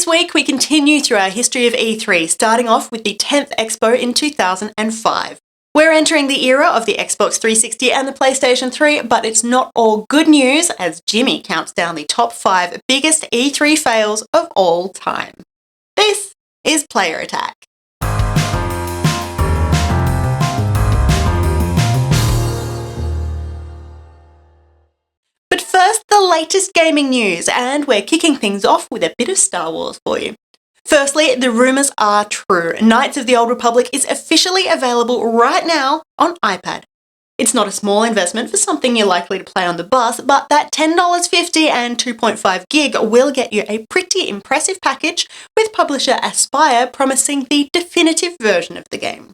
This week, we continue through our history of E3, starting off with the 10th Expo in 2005. We're entering the era of the Xbox 360 and the PlayStation 3, but it's not all good news as Jimmy counts down the top 5 biggest E3 fails of all time. This is Player Attack. But first, the latest gaming news, and we're kicking things off with a bit of Star Wars for you. Firstly, the rumours are true. Knights of the Old Republic is officially available right now on iPad. It's not a small investment for something you're likely to play on the bus, but that $10.50 and 2.5 gig will get you a pretty impressive package, with publisher Aspyr promising the definitive version of the game.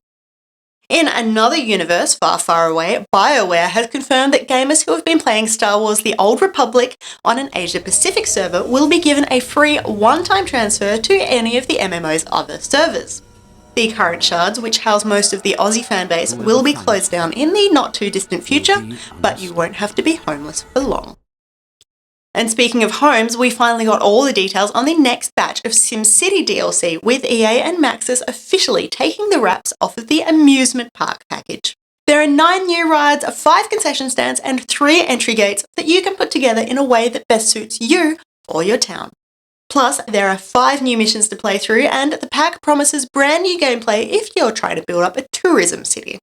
In another universe far, far away, BioWare has confirmed that gamers who have been playing Star Wars The Old Republic on an Asia-Pacific server will be given a free one-time transfer to any of the MMO's other servers. The current shards, which house most of the Aussie fanbase, will be closed down in the not-too-distant future, but you won't have to be homeless for long. And speaking of homes, we finally got all the details on the next batch of SimCity DLC, with EA and Maxis officially taking the wraps off of the amusement park package. There are 9 new rides, 5 concession stands, and 3 entry gates that you can put together in a way that best suits you or your town. Plus, there are 5 new missions to play through, and the pack promises brand new gameplay if you're trying to build up a tourism city.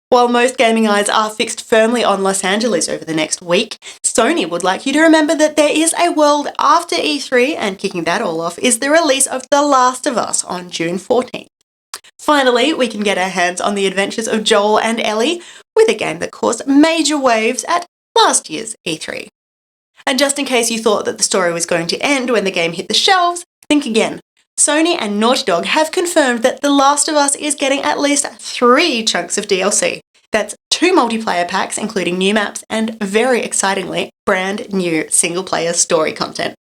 While most gaming eyes are fixed firmly on Los Angeles over the next week, Sony would like you to remember that there is a world after E3, and kicking that all off is the release of The Last of Us on June 14th. Finally, we can get our hands on the adventures of Joel and Ellie with a game that caused major waves at last year's E3. And just in case you thought that the story was going to end when the game hit the shelves, think again. Sony and Naughty Dog have confirmed that The Last of Us is getting at least 3 chunks of DLC. That's 2 multiplayer packs, including new maps, and very excitingly, brand new single-player story content.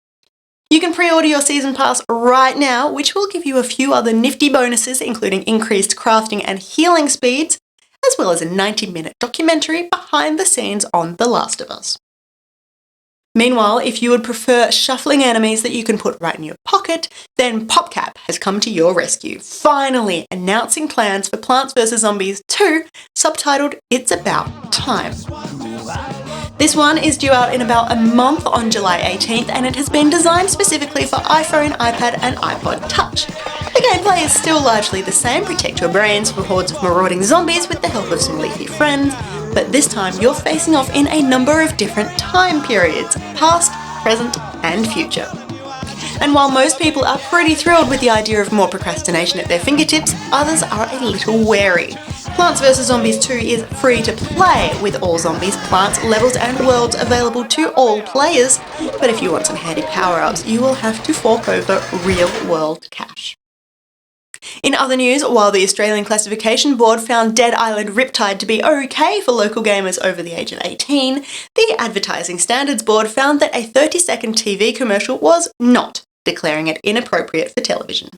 You can pre-order your Season Pass right now, which will give you a few other nifty bonuses, including increased crafting and healing speeds, as well as a 90-minute documentary behind the scenes on The Last of Us. Meanwhile, if you would prefer shuffling enemies that you can put right in your pocket, then PopCap has come to your rescue, finally announcing plans for Plants vs. Zombies 2, subtitled It's About Time. This one is due out in about a month on July 18th, and it has been designed specifically for iPhone, iPad, and iPod Touch. The gameplay is still largely the same: protect your brains from hordes of marauding zombies with the help of some leafy friends, but this time you're facing off in a number of different time periods: past, present, and future. And while most people are pretty thrilled with the idea of more procrastination at their fingertips, others are a little wary. Plants vs. Zombies 2 is free to play, with all zombies, plants, levels, and worlds available to all players, but if you want some handy power-ups, you will have to fork over real-world cash. In other news, while the Australian Classification Board found Dead Island Riptide to be okay for local gamers over the age of 18, the Advertising Standards Board found that a 30-second TV commercial was not, declaring it inappropriate for television.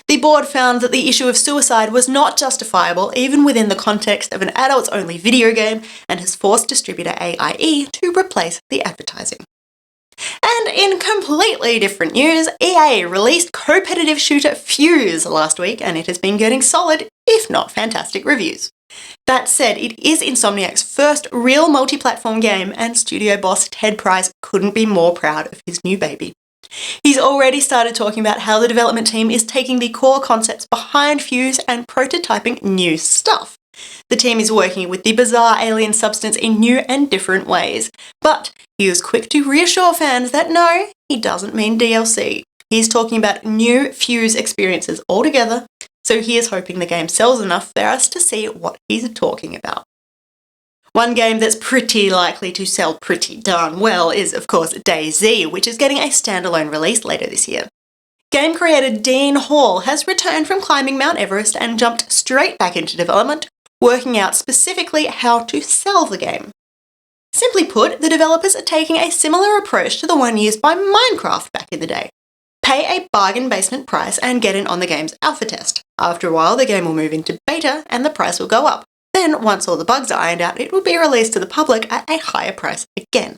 The board found that the issue of suicide was not justifiable even within the context of an adults-only video game, and has forced distributor AIE to replace the advertising. And in completely different news, EA released competitive shooter Fuse last week, and it has been getting solid, if not fantastic, reviews. That said, it is Insomniac's first real multi-platform game, and studio boss Ted Price couldn't be more proud of his new baby. He's already started talking about how the development team is taking the core concepts behind Fuse and prototyping new stuff. The team is working with the bizarre alien substance in new and different ways, but he was quick to reassure fans that no, he doesn't mean DLC. He's talking about new Fuse experiences altogether, so he is hoping the game sells enough for us to see what he's talking about. One game that's pretty likely to sell pretty darn well is, of course, DayZ, which is getting a standalone release later this year. Game creator Dean Hall has returned from climbing Mount Everest and jumped straight back into development, working out specifically how to sell the game. Simply put, the developers are taking a similar approach to the one used by Minecraft back in the day. Pay a bargain basement price and get in on the game's alpha test. After a while, the game will move into beta and the price will go up. Then, once all the bugs are ironed out, it will be released to the public at a higher price again.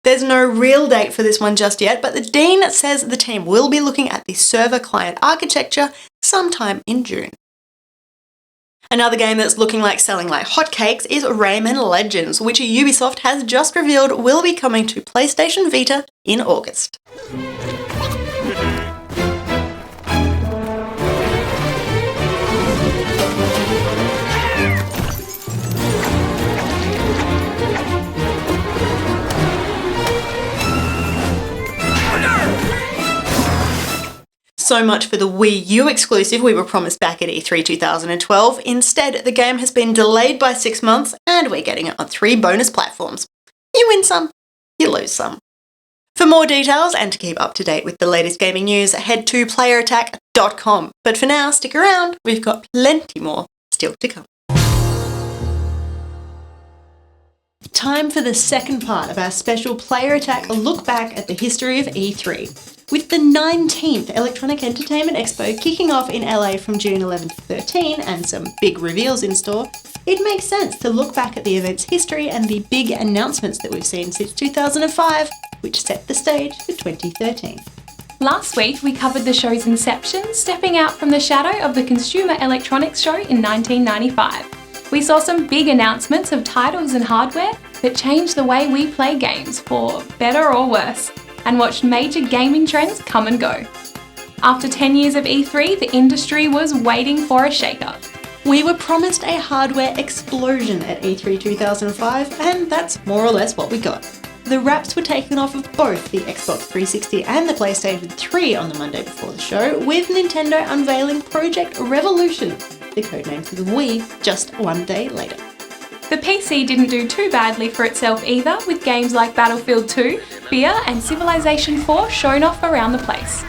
There's no real date for this one just yet, but the Dean says the team will be looking at the server-client architecture sometime in June. Another game that's looking like selling like hotcakes is Rayman Legends, which Ubisoft has just revealed will be coming to PlayStation Vita in August. So much for the Wii U exclusive we were promised back at E3 2012. Instead, the game has been delayed by 6 months and we're getting it on 3 bonus platforms. You win some, you lose some. For more details and to keep up to date with the latest gaming news, head to playerattack.com. But for now, stick around, we've got plenty more still to come. Time for the second part of our special Player Attack look back at the history of E3. With the 19th Electronic Entertainment Expo kicking off in LA from June 11 to 13 and some big reveals in store, it makes sense to look back at the event's history and the big announcements that we've seen since 2005, which set the stage for 2013. Last week, we covered the show's inception, stepping out from the shadow of the Consumer Electronics Show in 1995. We saw some big announcements of titles and hardware that changed the way we play games, for better or worse, and watched major gaming trends come and go. After 10 years of E3, the industry was waiting for a shake-up. We were promised a hardware explosion at E3 2005, and that's more or less what we got. The wraps were taken off of both the Xbox 360 and the PlayStation 3 on the Monday before the show, with Nintendo unveiling Project Revolution, the codename for the Wii, just one day later. The PC didn't do too badly for itself either, with games like Battlefield 2, Fear and Civilization 4 shown off around the place.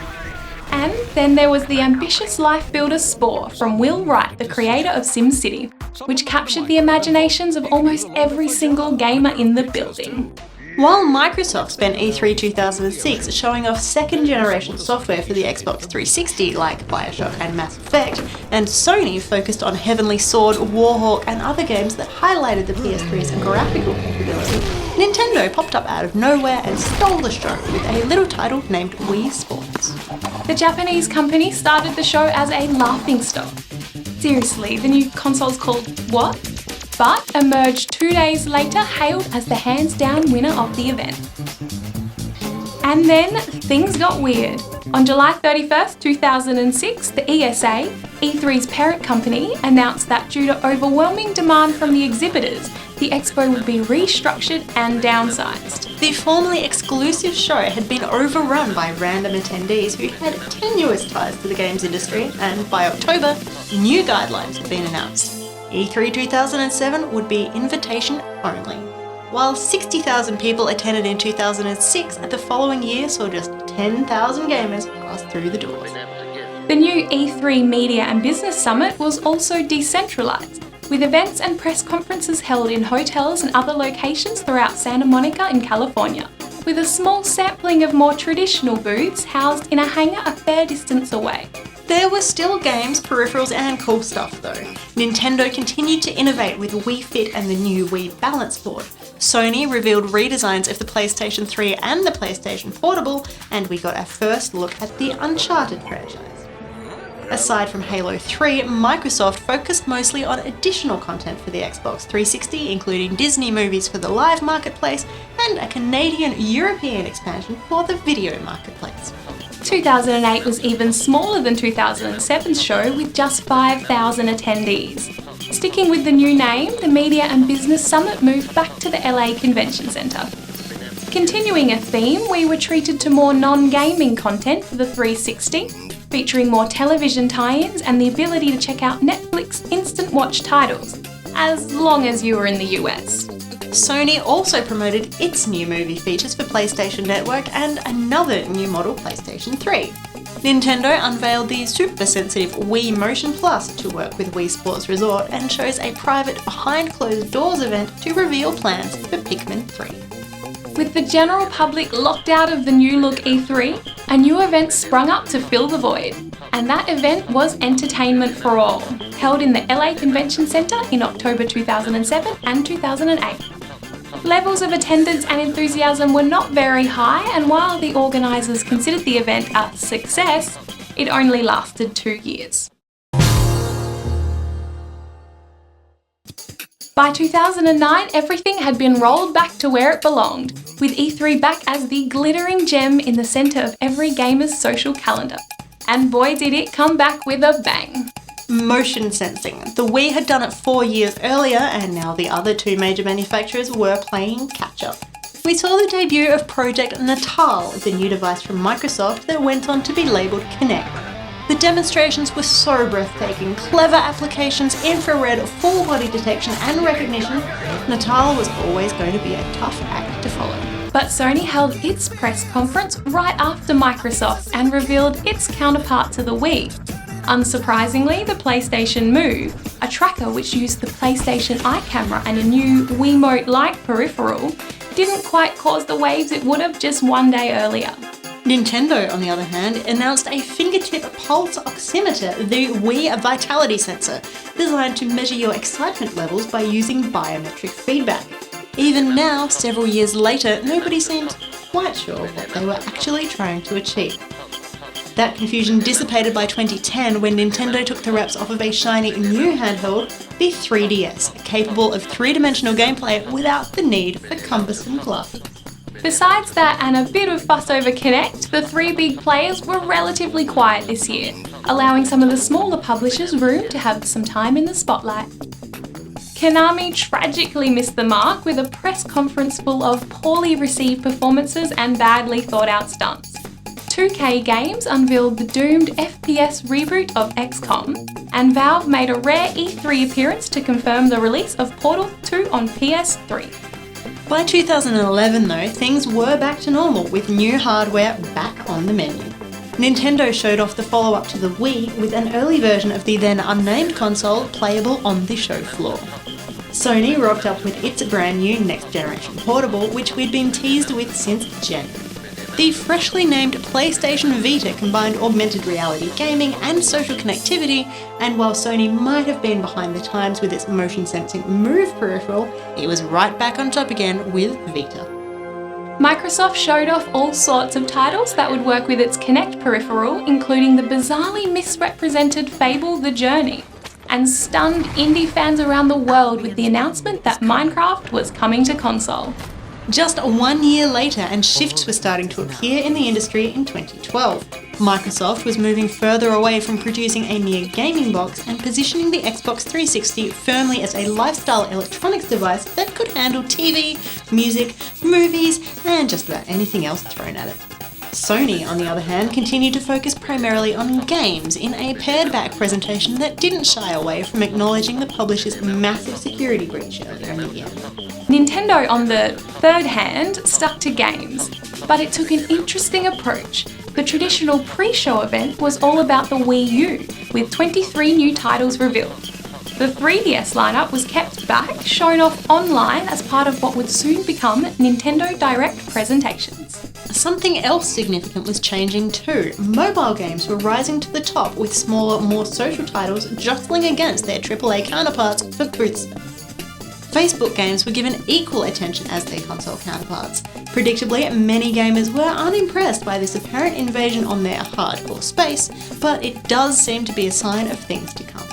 And then there was the ambitious life builder Spore from Will Wright, the creator of SimCity, which captured the imaginations of almost every single gamer in the building. While Microsoft spent E3 2006 showing off second-generation software for the Xbox 360 like Bioshock and Mass Effect, and Sony focused on Heavenly Sword, Warhawk and other games that highlighted the PS3's graphical capability, Nintendo popped up out of nowhere and stole the show with a little title named Wii Sports. The Japanese company started the show as a laughingstock. Seriously, the new console's called what? But emerged 2 days later hailed as the hands-down winner of the event. And then things got weird. On July 31st, 2006, the ESA, E3's parent company, announced that due to overwhelming demand from the exhibitors, the expo would be restructured and downsized. The formerly exclusive show had been overrun by random attendees who had tenuous ties to the games industry, and by October, new guidelines had been announced. E3 2007 would be invitation only. While 60,000 people attended in 2006, the following year saw just 10,000 gamers pass through the doors. The new E3 Media and Business Summit was also decentralised, with events and press conferences held in hotels and other locations throughout Santa Monica in California, with a small sampling of more traditional booths housed in a hangar a fair distance away. There were still games, peripherals and cool stuff though. Nintendo continued to innovate with Wii Fit and the new Wii Balance Board. Sony revealed redesigns of the PlayStation 3 and the PlayStation Portable, and we got our first look at the Uncharted franchise. Aside from Halo 3, Microsoft focused mostly on additional content for the Xbox 360, including Disney movies for the live marketplace and a Canadian-European expansion for the video marketplace. 2008 was even smaller than 2007's show with just 5,000 attendees. Sticking with the new name, the Media and Business Summit moved back to the LA Convention Centre. Continuing a theme, we were treated to more non-gaming content for the 360, featuring more television tie-ins and the ability to check out Netflix Instant Watch titles, as long as you were in the US. Sony also promoted its new movie features for PlayStation Network and another new model PlayStation 3. Nintendo unveiled the super sensitive Wii Motion Plus to work with Wii Sports Resort and chose a private behind closed doors event to reveal plans for Pikmin 3. With the general public locked out of the new look E3, a new event sprung up to fill the void. And that event was Entertainment for All, held in the LA Convention Centre in October 2007 and 2008. Levels of attendance and enthusiasm were not very high, and while the organisers considered the event a success, it only lasted 2 years. By 2009, everything had been rolled back to where it belonged, with E3 back as the glittering gem in the centre of every gamer's social calendar. And boy did it come back with a bang. Motion sensing. The Wii had done it 4 years earlier, and now the other two major manufacturers were playing catch-up. We saw the debut of Project Natal, the new device from Microsoft that went on to be labelled Kinect. The demonstrations were so breathtaking, clever applications, infrared, full body detection and recognition. Natal was always going to be a tough act to follow. But Sony held its press conference right after Microsoft and revealed its counterpart to the Wii. Unsurprisingly, the PlayStation Move, a tracker which used the PlayStation Eye camera and a new Wiimote-like peripheral, didn't quite cause the waves it would have just 1 day earlier. Nintendo, on the other hand, announced a fingertip pulse oximeter, the Wii Vitality Sensor, designed to measure your excitement levels by using biometric feedback. Even now, several years later, nobody seems quite sure what they were actually trying to achieve. That confusion dissipated by 2010 when Nintendo took the wraps off of a shiny new handheld, the 3DS, capable of three-dimensional gameplay without the need for cumbersome glasses. Besides that and a bit of fuss over Kinect, the three big players were relatively quiet this year, allowing some of the smaller publishers room to have some time in the spotlight. Konami tragically missed the mark with a press conference full of poorly received performances and badly thought out stunts. 2K Games unveiled the doomed FPS reboot of XCOM, and Valve made a rare E3 appearance to confirm the release of Portal 2 on PS3. By 2011 though, things were back to normal with new hardware back on the menu. Nintendo showed off the follow-up to the Wii with an early version of the then unnamed console playable on the show floor. Sony rocked up with its brand new next-generation portable, which we'd been teased with since January. The freshly named PlayStation Vita combined augmented reality gaming and social connectivity, and while Sony might have been behind the times with its motion-sensing Move peripheral, it was right back on top again with Vita. Microsoft showed off all sorts of titles that would work with its Kinect peripheral, including the bizarrely misrepresented Fable The Journey, and stunned indie fans around the world with the announcement that Minecraft was coming to console. Just 1 year later, and shifts were starting to appear in the industry in 2012. Microsoft was moving further away from producing a mere gaming box and positioning the Xbox 360 firmly as a lifestyle electronics device that could handle TV, music, movies, and just about anything else thrown at it. Sony, on the other hand, continued to focus primarily on games in a pared-back presentation that didn't shy away from acknowledging the publisher's massive security breach earlier in the year. Nintendo, on the third hand, stuck to games, but it took an interesting approach. The traditional pre-show event was all about the Wii U, with 23 new titles revealed. The 3DS lineup was kept back, shown off online as part of what would soon become Nintendo Direct presentations. Something else significant was changing too. Mobile games were rising to the top with smaller, more social titles jostling against their AAA counterparts for booth space. Facebook games were given equal attention as their console counterparts. Predictably, many gamers were unimpressed by this apparent invasion on their hardcore space, but it does seem to be a sign of things to come.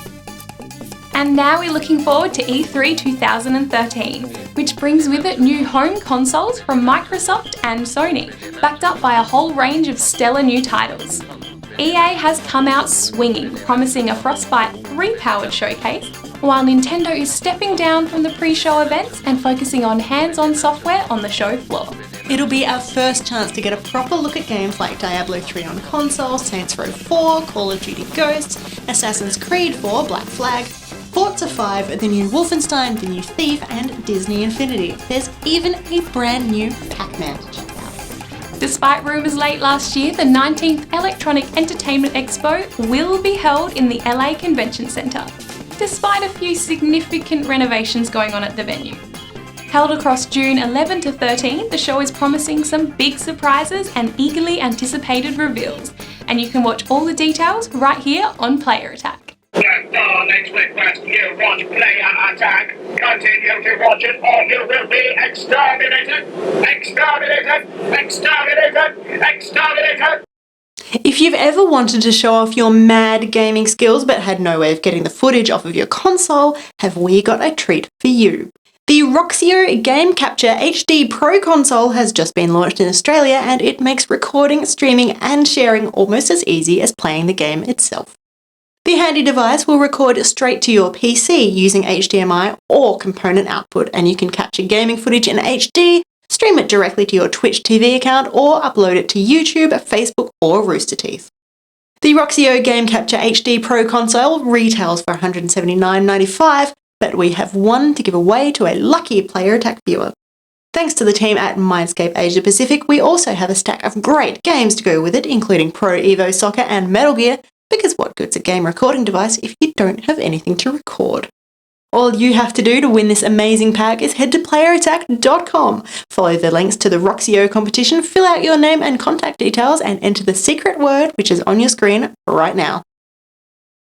And now we're looking forward to E3 2013, which brings with it new home consoles from Microsoft and Sony, backed up by a whole range of stellar new titles. EA has come out swinging, promising a Frostbite 3-powered showcase, while Nintendo is stepping down from the pre-show events and focusing on hands-on software on the show floor. It'll be our first chance to get a proper look at games like Diablo 3 on console, Saints Row 4, Call of Duty Ghosts, Assassin's Creed 4, Black Flag, Forza 5, the new Wolfenstein, the new Thief, and Disney Infinity. There's even a brand new Pac-Man to check out. Despite rumours late last year, the 19th Electronic Entertainment Expo will be held in the LA Convention Centre, despite a few significant renovations going on at the venue. Held across June 11 to 13, the show is promising some big surprises and eagerly anticipated reveals, and you can watch all the details right here on Player Attack. Next request, you watch Player Attack. Continue to watch it or you will be exterminated! Exterminated! Exterminated! Exterminated! If you've ever wanted to show off your mad gaming skills but had no way of getting the footage off of your console, have we got a treat for you. The Roxio Game Capture HD Pro console has just been launched in Australia, and it makes recording, streaming and sharing almost as easy as playing the game itself. The handy device will record straight to your PC using HDMI or component output, and you can capture gaming footage in HD, stream it directly to your Twitch TV account, or upload it to YouTube, Facebook or Rooster Teeth. The Roxio Game Capture HD Pro console retails for $179.95, but we have one to give away to a lucky Player Attack viewer. Thanks to the team at Mindscape Asia Pacific, we also have a stack of great games to go with it, including Pro Evo Soccer and Metal Gear, because what good's a game recording device if you don't have anything to record? All you have to do to win this amazing pack is head to playerattack.com, follow the links to the Roxio competition, fill out your name and contact details, and enter the secret word which is on your screen right now.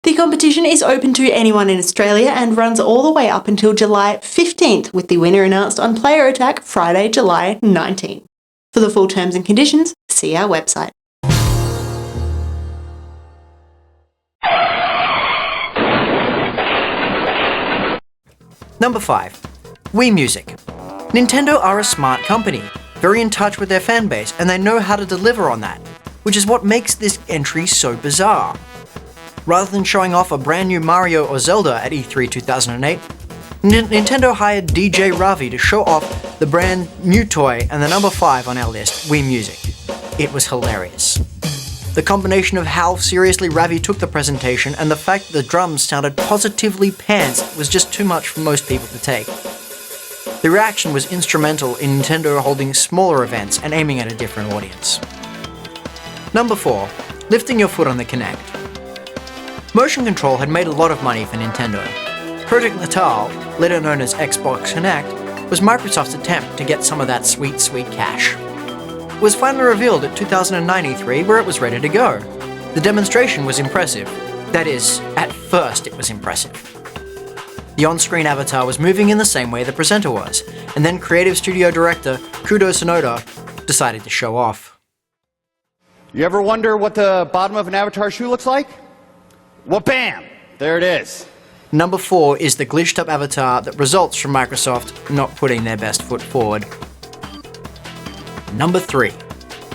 The competition is open to anyone in Australia and runs all the way up until July 15th, with the winner announced on Player Attack Friday, July 19th. For the full terms and conditions, see our website. Number 5. Wii Music. Nintendo are a smart company, very in touch with their fanbase, and they know how to deliver on that, which is what makes this entry so bizarre. Rather than showing off a brand new Mario or Zelda at E3 2008, Nintendo hired DJ Ravi to show off the brand new toy and the number 5 on our list, Wii Music. It was hilarious. The combination of how seriously Ravi took the presentation and the fact that the drums sounded positively pants was just too much for most people to take. The reaction was instrumental in Nintendo holding smaller events and aiming at a different audience. Number 4. Lifting your foot on the Kinect. Motion control had made a lot of money for Nintendo. Project Natal, later known as Xbox Kinect, was Microsoft's attempt to get some of that sweet, sweet cash. It was finally revealed at 2009 E3 where it was ready to go. The demonstration was impressive. That is, at first it was impressive. The on-screen avatar was moving in the same way the presenter was, and then creative studio director Kudo Sonoda decided to show off. You ever wonder what the bottom of an avatar shoe looks like? Well, bam! There it is. Number 4 is the glitched up avatar that results from Microsoft not putting their best foot forward. Number 3.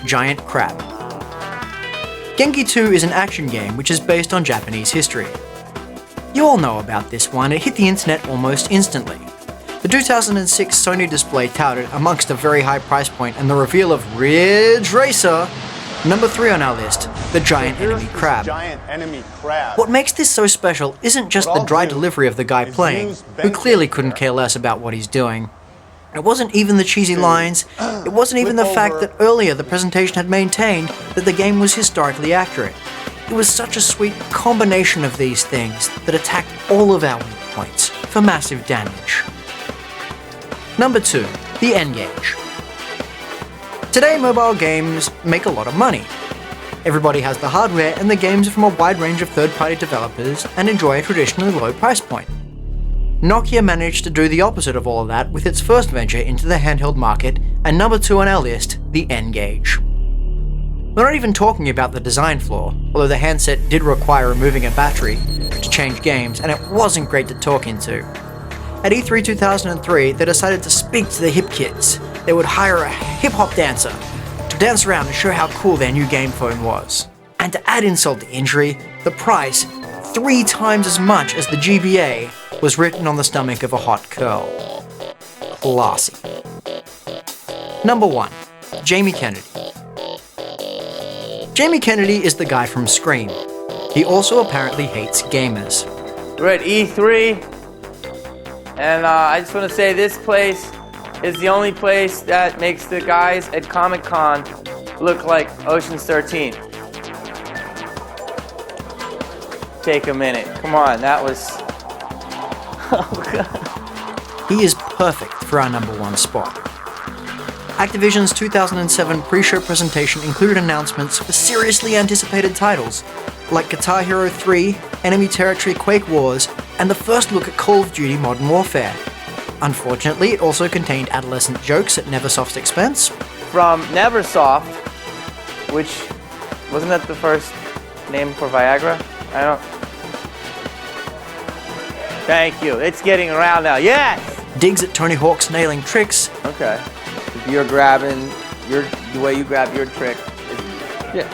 Giant Crab. Genki 2 is an action game which is based on Japanese history. You all know about this one, it hit the internet almost instantly. The 2006 Sony display touted amongst a very high price point and the reveal of Ridge Racer. Number 3 on our list, the Giant Enemy Crab. What makes this so special isn't just the dry delivery of the guy playing, who clearly couldn't care less about what he's doing. It wasn't even the cheesy lines, it wasn't even the fact that earlier the presentation had maintained that the game was historically accurate. It was such a sweet combination of these things that attacked all of our weak points for massive damage. Number 2, the N-Gage. Today mobile games make a lot of money. Everybody has the hardware and the games are from a wide range of third-party developers and enjoy a traditionally low price point. Nokia managed to do the opposite of all of that with its first venture into the handheld market, and number 2 on our list, the N-Gage. We're not even talking about the design flaw, although the handset did require removing a battery to change games, and it wasn't great to talk into. At E3 2003, they decided to speak to the hip kids. They would hire a hip-hop dancer to dance around and show how cool their new game phone was. And to add insult to injury, the price, 3 times as much as the GBA, was written on the stomach of a hot curl. Classy. Number 1. Jamie Kennedy. Jamie Kennedy is the guy from Scream. He also apparently hates gamers. We're at E3, and I just want to say this place is the only place that makes the guys at Comic-Con look like Ocean's 13. Take a minute. Come on, that was... Oh, God. He is perfect for our number 1 spot. Activision's 2007 pre-show presentation included announcements for seriously anticipated titles, like Guitar Hero 3, Enemy Territory Quake Wars, and the first look at Call of Duty Modern Warfare. Unfortunately, it also contained adolescent jokes at Neversoft's expense. From Neversoft, which, wasn't that the first name for Viagra? I don't... Thank you. It's getting around now. Yes! Digs at Tony Hawk's nailing tricks. Okay. If you're grabbing the way you grab your trick. Yeah.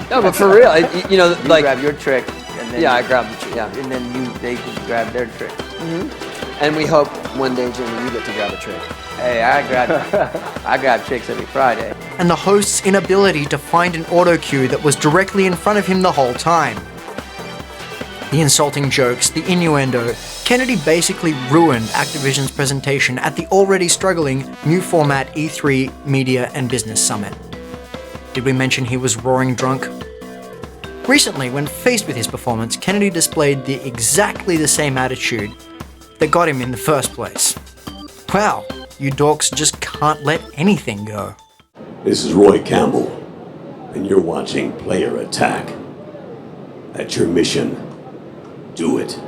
No, but for real, you know, You like grab your trick, and then I grabbed the trick. Yeah. and then they can grab their trick. And we hope one day, Jimmy, you get to grab a trick. Hey, I grab tricks every Friday. And the host's inability to find an auto cue that was directly in front of him the whole time. The insulting jokes, the innuendo, Kennedy basically ruined Activision's presentation at the already struggling new format E3 Media and Business Summit. Did we mention he was roaring drunk? Recently, when faced with his performance, Kennedy displayed exactly the same attitude that got him in the first place. Wow, you dorks just can't let anything go. This is Roy Campbell, and you're watching Player Attack. At your mission, do it.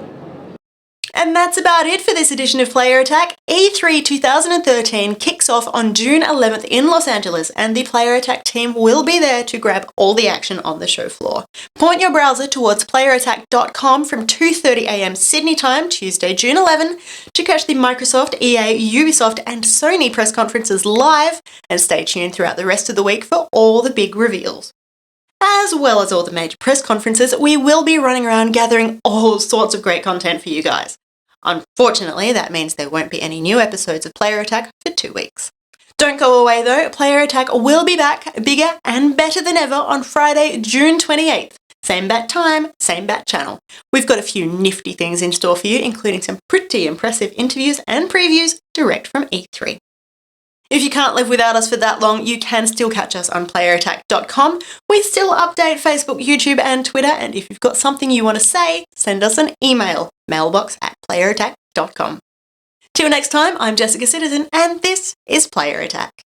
And that's about it for this edition of Player Attack. E3 2013 kicks off on June 11th in Los Angeles, and the Player Attack team will be there to grab all the action on the show floor. Point your browser towards playerattack.com from 2:30 a.m. Sydney time, Tuesday, June 11, to catch the Microsoft, EA, Ubisoft, and Sony press conferences live, and stay tuned throughout the rest of the week for all the big reveals. As well as all the major press conferences, we will be running around gathering all sorts of great content for you guys. Unfortunately, that means there won't be any new episodes of Player Attack for 2 weeks. Don't go away though, Player Attack will be back, bigger and better than ever on Friday, June 28th. Same bat time, same bat channel. We've got a few nifty things in store for you, including some pretty impressive interviews and previews direct from E3. If you can't live without us for that long, you can still catch us on playerattack.com. We still update Facebook, YouTube, and Twitter, and if you've got something you want to say, send us an email, mailbox@playerattack.com. Till next time, I'm Jessica Citizen, and this is Player Attack.